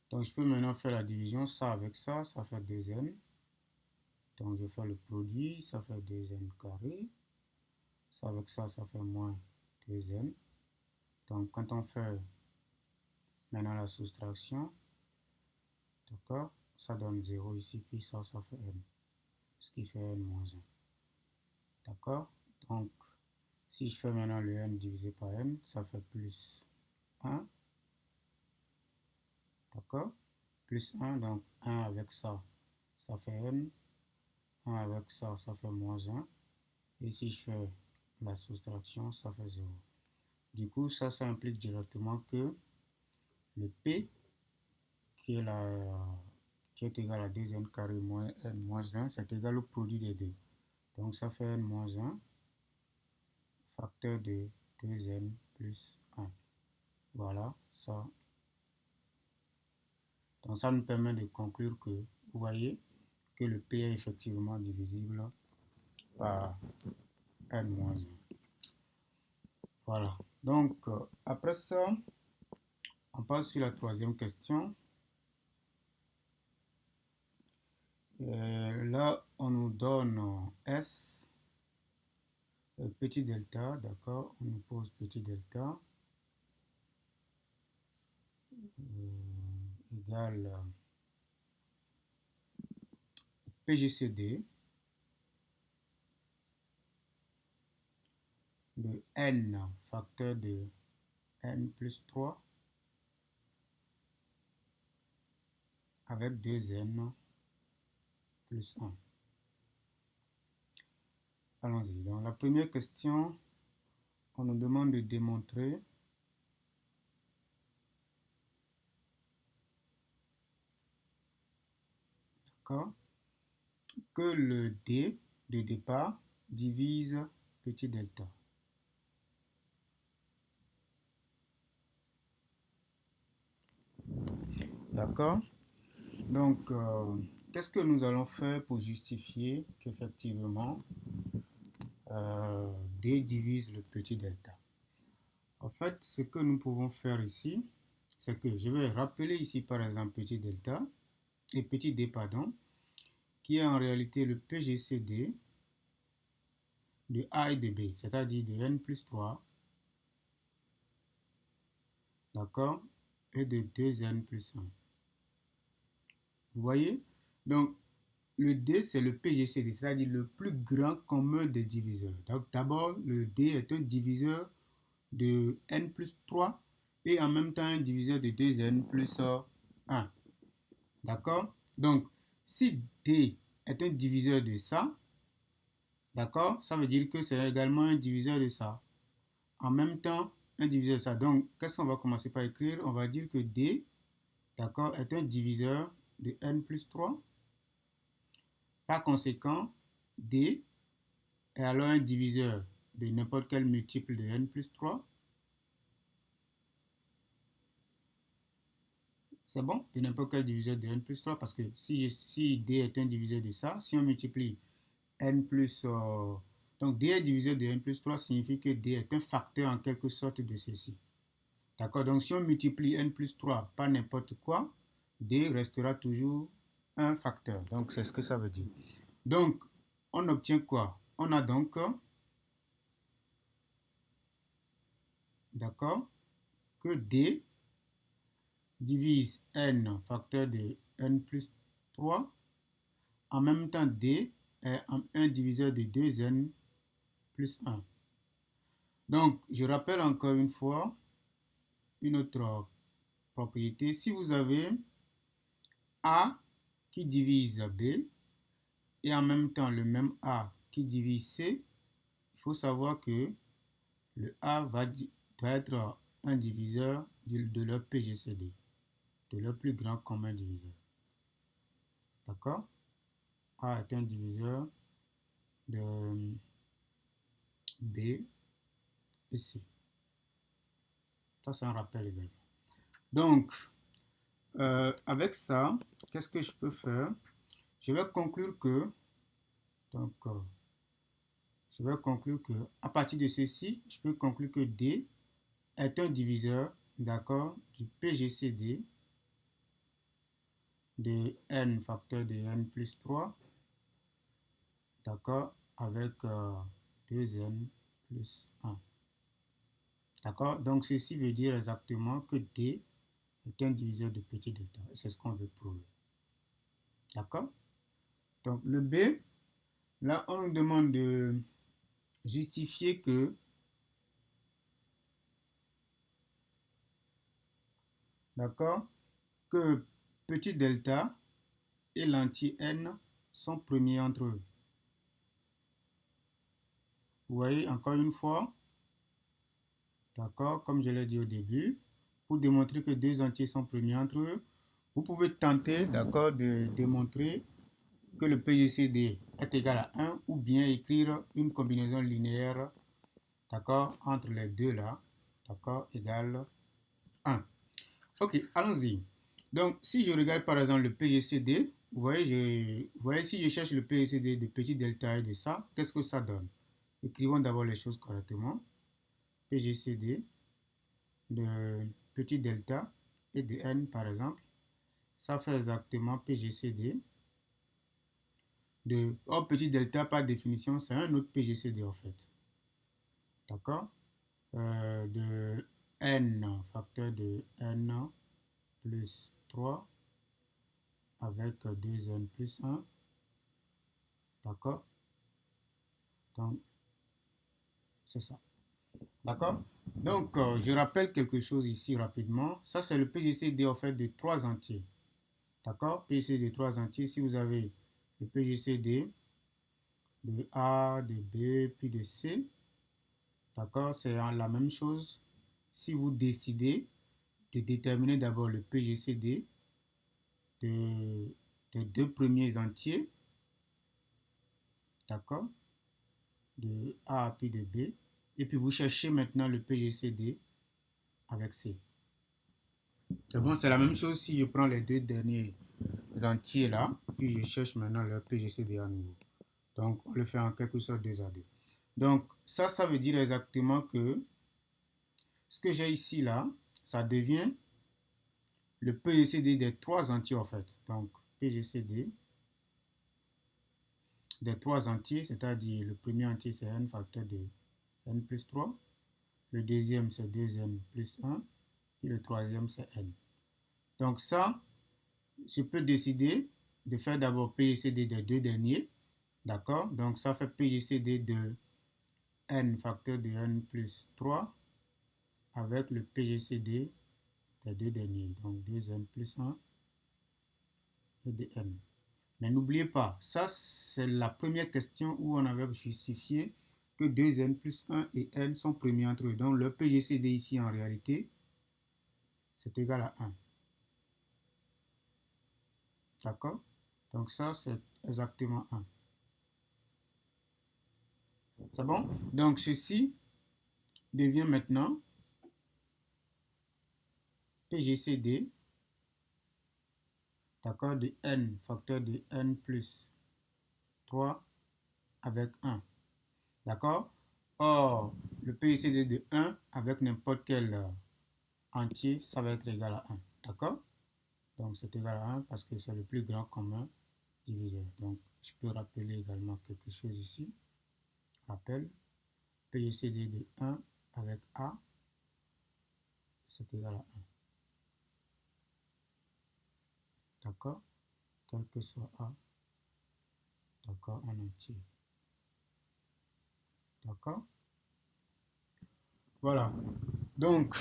Donc, je peux maintenant faire la division, ça avec ça fait 2n. Donc, je fais le produit, ça fait 2n carré. Ça avec ça fait moins 2n. Donc, quand on fait maintenant la soustraction, d'accord, ça donne 0 ici, puis ça fait n. Ce qui fait n moins 1. D'accord? Donc, si je fais maintenant le n divisé par n, ça fait plus 1. D'accord? plus 1, donc 1 avec ça, ça fait n, 1 avec ça, ça fait moins 1, et si je fais la soustraction, ça fait 0. Du coup, ça implique directement que le P, qui est égal à 2n carré moins n moins 1, c'est égal au produit des deux. Donc ça fait n moins 1, facteur de 2n plus 1. Voilà, ça. Donc ça nous permet de conclure que, vous voyez, que le P est effectivement divisible par n moins 1. Voilà. Donc, après ça, on passe sur la troisième question. Là, on nous donne S, petit delta, d'accord? On nous pose petit delta égale PGCD de n facteur de n plus 3 avec 2n plus 1. Allons-y. Dans la première question, on nous demande de démontrer que le D de départ divise petit delta. D'accord? Donc, qu'est-ce que nous allons faire pour justifier qu'effectivement D divise le petit delta? En fait, ce que nous pouvons faire ici, c'est que je vais rappeler ici par exemple petit delta et petit d, pardon, qui est en réalité le PGCD de A et de B, c'est-à-dire de n plus 3, d'accord, et de 2n plus 1. Vous voyez? Donc, le D, c'est le PGCD, c'est-à-dire le plus grand commun des diviseurs. Donc, d'abord, le D est un diviseur de n plus 3 et en même temps un diviseur de 2n plus 1. D'accord? Donc, si D est un diviseur de ça, d'accord, ça veut dire que c'est également un diviseur de ça. En même temps, un diviseur de ça. Donc, qu'est-ce qu'on va commencer par écrire? On va dire que D, d'accord, est un diviseur de n plus 3. Par conséquent, D est alors un diviseur de n'importe quel multiple de n plus 3. C'est bon? De n'importe quel diviseur de n plus 3, parce que si D est un diviseur de ça, si on multiplie n plus... donc D est diviseur de n plus 3 signifie que D est un facteur en quelque sorte de ceci. D'accord? Donc si on multiplie n plus 3 par n'importe quoi, D restera toujours un facteur. Donc c'est ce que ça veut dire. Donc on obtient quoi? On a donc, d'accord, que D divise n facteur de n plus 3. En même temps, D est un diviseur de 2n plus 1. Donc, je rappelle encore une fois une autre propriété. Si vous avez A qui divise B et en même temps le même A qui divise C, il faut savoir que le A doit être un diviseur de leur PGCD, de leur plus grand commun diviseur. D'accord? A est un diviseur de B et C. Ça, c'est un rappel également. Donc, avec ça, qu'est-ce que je peux faire? Je vais conclure que, à partir de ceci, je peux conclure que D est un diviseur, d'accord, du PGCD de n facteur de n plus 3, d'accord, avec 2n plus 1. D'accord? Donc, ceci veut dire exactement que D est un diviseur de petit delta. C'est ce qu'on veut prouver. D'accord? Donc, le B, là, on nous demande de justifier que, d'accord, que petit delta et l'entier n sont premiers entre eux. Vous voyez, encore une fois, d'accord, comme je l'ai dit au début, pour démontrer que deux entiers sont premiers entre eux, vous pouvez tenter, d'accord, de démontrer que le PGCD est égal à 1 ou bien écrire une combinaison linéaire, d'accord, entre les deux là, d'accord, égale 1. Ok, allons-y. Donc, si je regarde par exemple le PGCD, vous voyez, si je cherche le PGCD de petit delta et de ça, qu'est-ce que ça donne? Écrivons d'abord les choses correctement. PGCD de petit delta et de n par exemple, ça fait exactement PGCD de... Or, petit delta par définition, c'est un autre PGCD en fait. D'accord? De n, facteur de n plus 3 avec 2n plus 1. D'accord? Donc, c'est ça. D'accord? Donc, je rappelle quelque chose ici rapidement. Ça, c'est le PGCD en fait de 3 entiers. D'accord? PGCD de 3 entiers. Si vous avez le PGCD de A, de B, puis de C, d'accord? C'est la même chose. Si vous décidez de déterminer d'abord le PGCD des deux premiers entiers, d'accord? De A puis de B. Et puis vous cherchez maintenant le PGCD avec C. C'est bon, c'est la même chose si je prends les deux derniers entiers là, puis je cherche maintenant leur PGCD à nouveau. Donc, on le fait en quelque sorte 2 à 2. Donc, ça veut dire exactement que ce que j'ai ici là, ça devient le PGCD des 3 entiers en fait. Donc, PGCD des 3 entiers, c'est-à-dire le premier entier c'est n facteur de n plus 3, le deuxième c'est 2n plus 1, et le troisième c'est n. Donc ça, je peux décider de faire d'abord PGCD des deux derniers, d'accord? Donc ça fait PGCD de n facteur de n plus 3 avec le PGCD des deux derniers, donc 2n plus 1 et de n. Mais n'oubliez pas, ça c'est la première question où on avait justifié que 2n plus 1 et n sont premiers entre eux. Donc le PGCD ici en réalité, c'est égal à 1. D'accord? Donc ça c'est exactement 1. C'est bon? Donc ceci devient maintenant PGCD, d'accord, de n facteur de n plus 3 avec 1. D'accord? Or, le PGCD de 1 avec n'importe quel entier, ça va être égal à 1. D'accord? Donc, c'est égal à 1 parce que c'est le plus grand commun diviseur. Donc, je peux rappeler également quelque chose ici. Rappel, PGCD de 1 avec A, c'est égal à 1. D'accord? Quel que soit A, d'accord, en entier. D'accord? Voilà. Donc,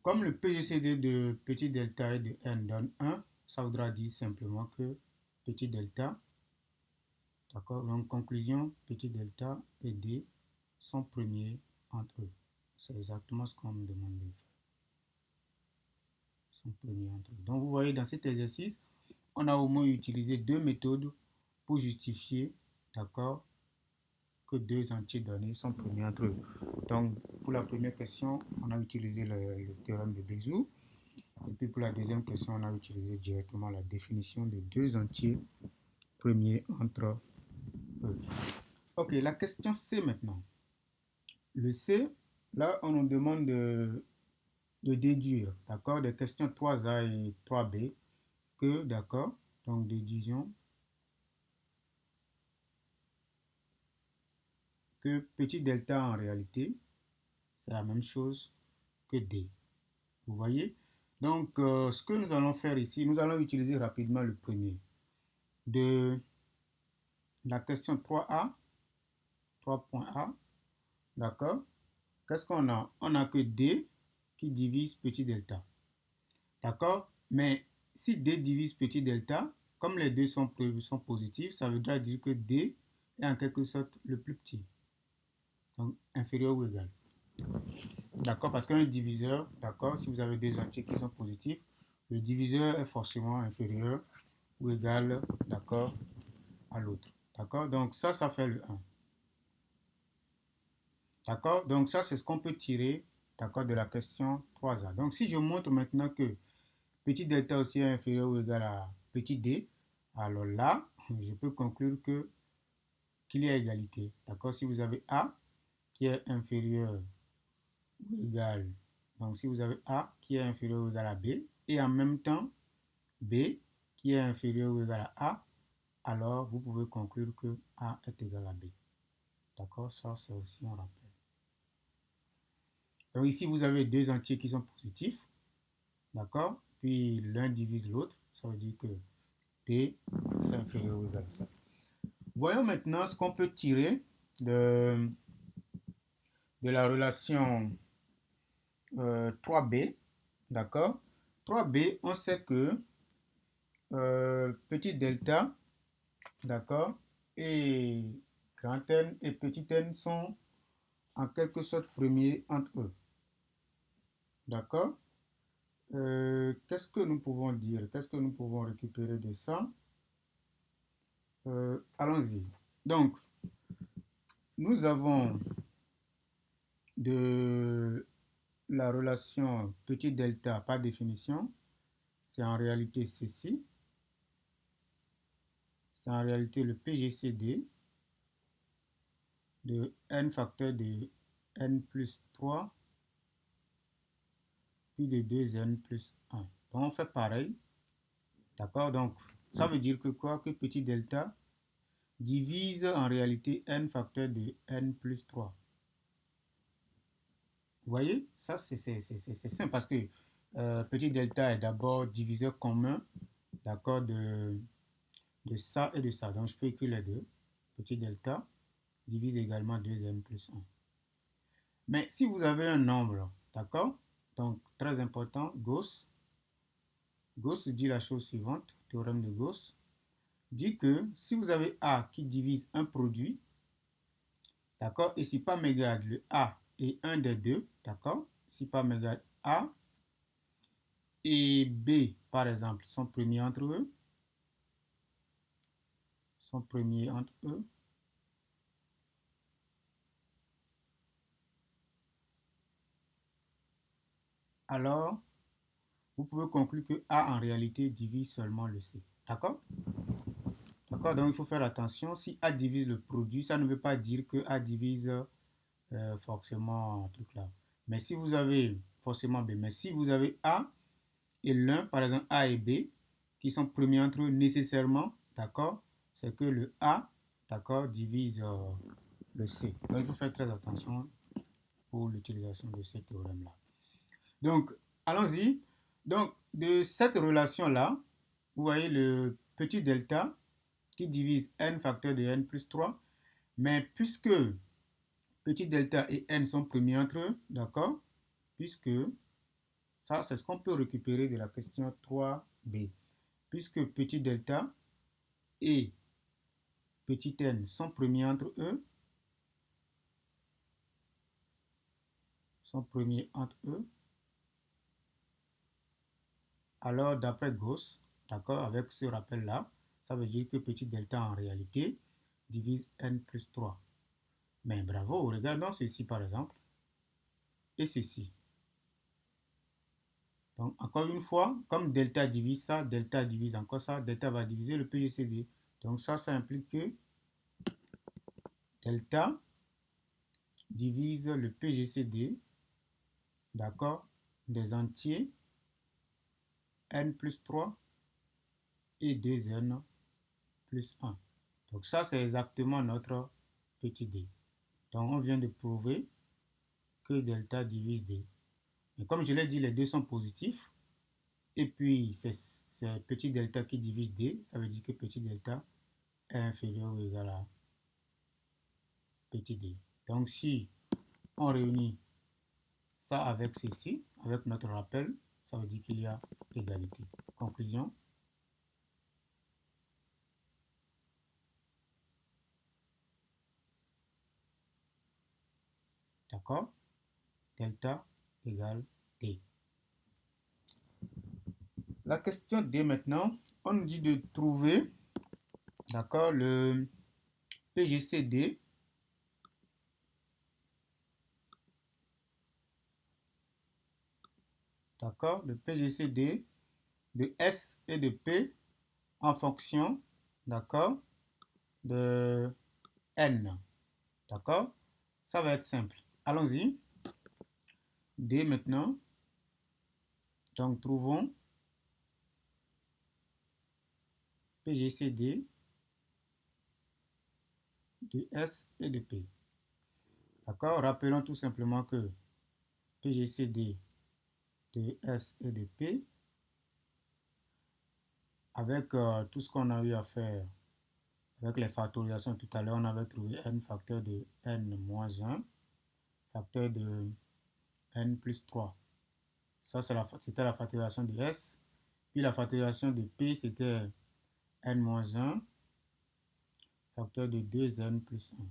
comme le PGCD de petit delta et de n donne 1, ça voudra dire simplement que petit delta, d'accord, donc conclusion, petit delta et d sont premiers entre eux. C'est exactement ce qu'on me demande de faire. Sont premiers entre eux. Donc vous voyez, dans cet exercice, on a au moins utilisé deux méthodes pour justifier, d'accord, que deux entiers donnés sont premiers entre eux. Donc pour la première question, on a utilisé le théorème de Bézout. Et puis pour la deuxième question, on a utilisé directement la définition de deux entiers premiers entre eux. Ok, la question C maintenant. Le C, là, on nous demande de déduire, d'accord, des questions 3A et 3B, que, d'accord, donc déduisons que petit delta en réalité, c'est la même chose que D. Vous voyez? Donc, ce que nous allons faire ici, nous allons utiliser rapidement le premier. De la question 3A, 3.A, d'accord? Qu'est-ce qu'on a? On n'a que D qui divise petit delta. D'accord? Mais si D divise petit delta, comme les deux sont positifs, ça voudra dire que D est en quelque sorte le plus petit. Donc inférieur ou égal. D'accord, parce qu'un diviseur, d'accord, si vous avez deux entiers qui sont positifs, le diviseur est forcément inférieur ou égal, d'accord, à l'autre. D'accord, donc ça fait le 1. D'accord, donc ça, c'est ce qu'on peut tirer, d'accord, de la question 3A. Donc si je montre maintenant que petit delta aussi est inférieur ou égal à petit d, alors là, je peux conclure qu'il y a égalité. D'accord, si vous avez A qui est inférieur ou égal, donc si vous avez A qui est inférieur ou égal à B, et en même temps B qui est inférieur ou égal à A, alors vous pouvez conclure que A est égal à B. D'accord, ça c'est aussi un rappel. Donc ici vous avez deux entiers qui sont positifs, d'accord, puis l'un divise l'autre, ça veut dire que T est inférieur ou égal à ça. Voyons maintenant ce qu'on peut tirer de la relation 3B, d'accord. 3B, on sait que petit delta, d'accord, et grand N et petit n sont en quelque sorte premiers entre eux. D'accord. Qu'est-ce que nous pouvons dire? Qu'est-ce que nous pouvons récupérer de ça? Allons-y. Donc, nous avons de la relation petit delta par définition, c'est en réalité ceci. C'est en réalité le PGCD de n facteur de n plus 3 puis de 2n plus 1. Donc on fait pareil. D'accord? Donc ça veut dire que quoi? Que petit delta divise en réalité n facteur de n plus 3. Vous voyez? Ça c'est simple parce que petit delta est d'abord diviseur commun, d'accord, de ça et de ça. Donc je peux écrire les deux. Petit delta divise également 2n plus 1. Mais si vous avez un nombre, d'accord, donc très important, Gauss dit la chose suivante, théorème de Gauss, dit que si vous avez A qui divise un produit, d'accord, et si pas m'égale le A est un des deux, d'accord, si pas m'égale A et B, par exemple, sont premiers entre eux, alors vous pouvez conclure que A en réalité divise seulement le C. D'accord? D'accord, donc il faut faire attention. Si A divise le produit, ça ne veut pas dire que A divise forcément un truc là. Mais si vous avez forcément B, mais si vous avez A et l'un, par exemple A et B, qui sont premiers entre eux nécessairement, d'accord, c'est que le A, d'accord, divise le C. Donc il faut faire très attention pour l'utilisation de ce théorème-là. Donc, allons-y. Donc, de cette relation-là, vous voyez le petit delta qui divise n facteur de n plus 3. Mais puisque petit delta et n sont premiers entre eux, d'accord, puisque ça, c'est ce qu'on peut récupérer de la question 3b. Puisque petit delta et petit n sont premiers entre eux, alors d'après Gauss, d'accord, avec ce rappel-là, ça veut dire que petit delta en réalité divise n plus 3. Mais bravo, regardons ceci par exemple, et ceci. Donc encore une fois, comme delta divise ça, delta divise encore ça, delta va diviser le PGCD. Donc ça implique que delta divise le PGCD, d'accord, des entiers n plus 3 et 2n plus 1. Donc ça, c'est exactement notre petit d. Donc on vient de prouver que delta divise d. Mais comme je l'ai dit, les deux sont positifs. Et puis, c'est petit delta qui divise d. Ça veut dire que petit delta est inférieur ou égal à petit d. Donc si on réunit ça avec ceci, avec notre rappel, ça veut dire qu'il y a égalité. Conclusion. D'accord? Delta égale D. La question D maintenant, on nous dit de trouver, d'accord, le PGCD d'accord, le PGCD de S et de P en fonction, d'accord, de N, d'accord? Ça va être simple. Allons-y. D maintenant. Donc, trouvons PGCD de S et de P. D'accord? Rappelons tout simplement que PGCD de S et de P, avec tout ce qu'on a eu à faire, avec les factorisations tout à l'heure, on avait trouvé n facteur de n-1, facteur de n plus 3. Ça, c'était la factorisation de S. Puis la factorisation de P, c'était n-1, facteur de 2n plus 1.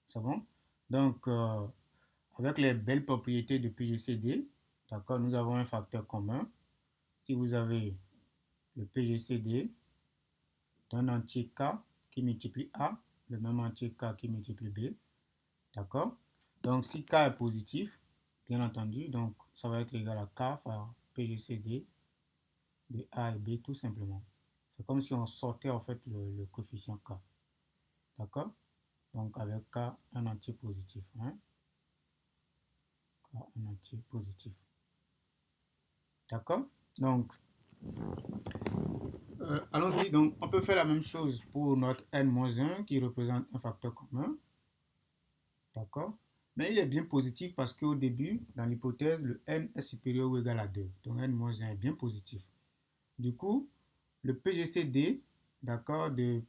C'est bon? Donc, avec les belles propriétés de PGCD, d'accord, nous avons un facteur commun. Si vous avez le PGCD d'un entier K qui multiplie A, le même entier K qui multiplie B, d'accord? Donc, si K est positif, bien entendu, donc ça va être égal à K par PGCD de A et B tout simplement. C'est comme si on sortait en fait le coefficient K, d'accord? Donc, avec K, un entier positif, hein? K, un entier positif. D'accord? Donc, allons-y. Donc, on peut faire la même chose pour notre n-1 qui représente un facteur commun. D'accord? Mais il est bien positif parce qu'au début, dans l'hypothèse, le n est supérieur ou égal à 2. Donc, n-1 est bien positif. Du coup, le PGCD, d'accord, de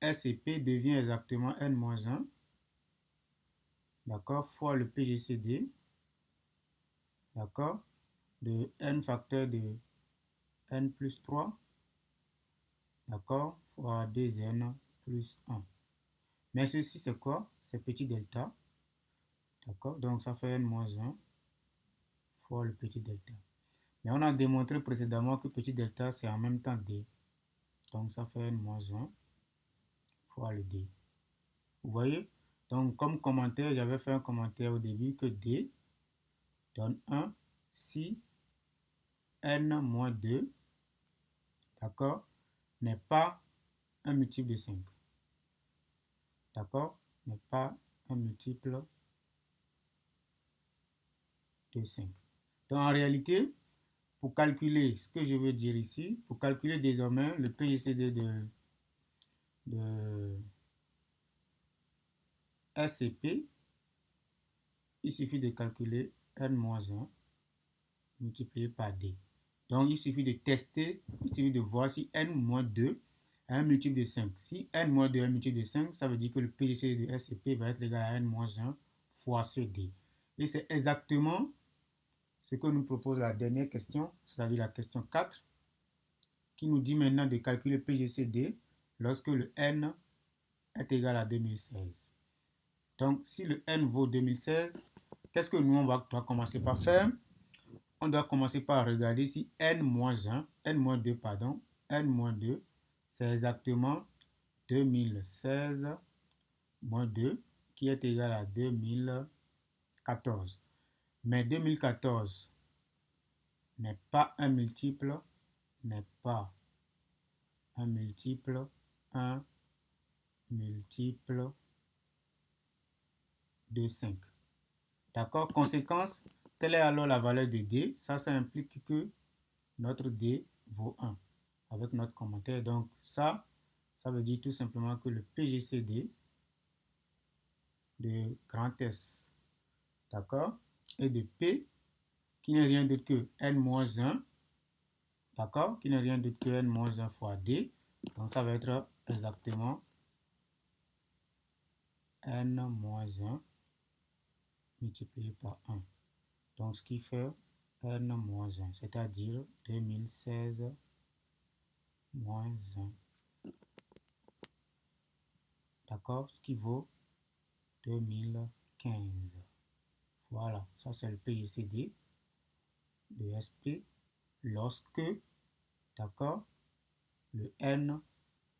S et P devient exactement n-1, d'accord, fois le PGCD, d'accord, de n facteur de n plus 3, d'accord, fois 2n plus 1. Mais ceci, c'est quoi? C'est petit delta. D'accord? Donc, ça fait n-1 fois le petit delta. Mais on a démontré précédemment que petit delta, c'est en même temps d. Donc, ça fait n-1 fois le d. Vous voyez? Donc, comme commentaire, j'avais fait un commentaire au début que d donne 1 si n-2, d'accord, n'est pas un multiple de 5. D'accord? N'est pas un multiple de 5. Donc, en réalité, pour calculer ce que je veux dire ici, pour calculer désormais le PGCD de S et P, il suffit de calculer n-1 multiplié par d. Donc, il suffit de tester, il suffit de voir si n-2 est un multiple de 5. Si n-2 est un multiple de 5, ça veut dire que le PGCD de S et P va être égal à n-1 fois ce d. Et c'est exactement ce que nous propose la dernière question, c'est-à-dire la question 4, qui nous dit maintenant de calculer PGCD lorsque le n est égal à 2016. Donc, si le n vaut 2016, qu'est-ce que nous, on doit commencer par faire? On doit commencer par regarder si n-1, n-2, pardon, n-2, c'est exactement 2016 moins 2, qui est égal à 2014. Mais 2014 n'est pas un multiple, n'est pas un multiple de 5. D'accord? Conséquence, quelle est alors la valeur de D? Ça implique que notre D vaut 1 avec notre commentaire. Donc ça veut dire tout simplement que le PGCD de grand S, d'accord, et de P, qui n'est rien d'autre que n-1, d'accord, qui n'est rien d'autre que n-1 fois D. Donc ça va être exactement n-1 multiplié par 1. Donc, ce qui fait n-1, c'est-à-dire 2016 moins 1. D'accord? Ce qui vaut 2015. Voilà, ça c'est le PGCD de SP lorsque, d'accord, le n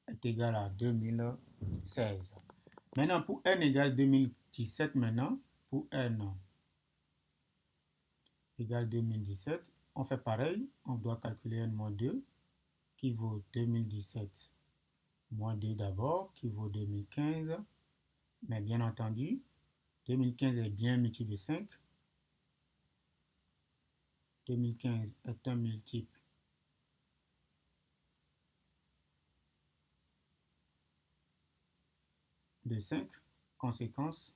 est égal à 2016. Maintenant, pour n égale 2017, pour n égale 2017, on fait pareil, on doit calculer n-2 qui vaut 2017 moins 2 d'abord, qui vaut 2015, mais bien entendu, 2015 est bien multiple de 5. 2015 est un multiple de 5. Conséquence,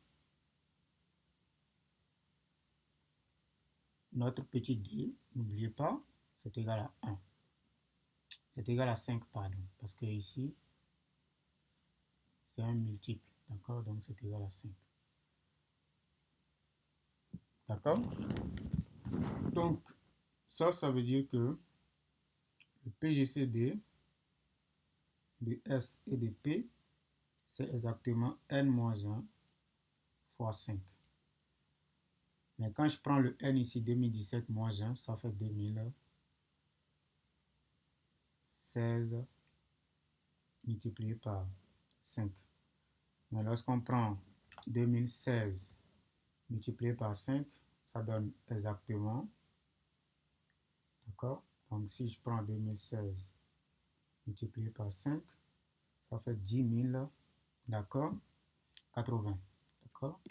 notre petit d, n'oubliez pas, c'est égal à 1. C'est égal à 5, pardon, parce que ici, c'est un multiple, d'accord? Donc, c'est égal à 5. D'accord? Donc, ça veut dire que le PGCD de S et de P, c'est exactement n-1 fois 5. Mais quand je prends le n ici, 2017 moins 1, ça fait 2016 multiplié par 5. Mais lorsqu'on prend 2016 multiplié par 5, ça donne exactement, d'accord? Donc si je prends 2016 multiplié par 5, ça fait 10 000, d'accord? 80, d'accord?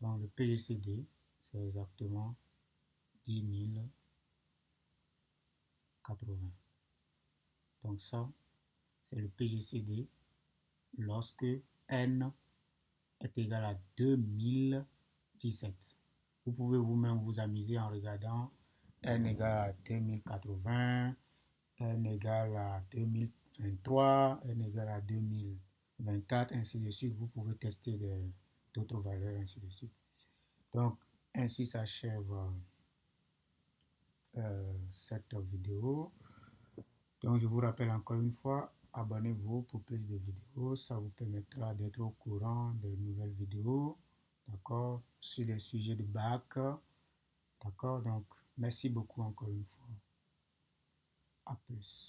Donc le PGCD, c'est exactement 10 080. Donc ça, c'est le PGCD lorsque n est égal à 2017. Vous pouvez vous-même vous amuser en regardant n égale à 2080, n égale à 2023, n égale à 2024, ainsi de suite. Vous pouvez tester d'autres valeurs, ainsi de suite. Donc, ainsi s'achève cette vidéo. Donc, je vous rappelle encore une fois, abonnez-vous pour plus de vidéos. Ça vous permettra d'être au courant de nouvelles vidéos, d'accord, sur les sujets de bac, d'accord. Donc, merci beaucoup encore une fois. À plus.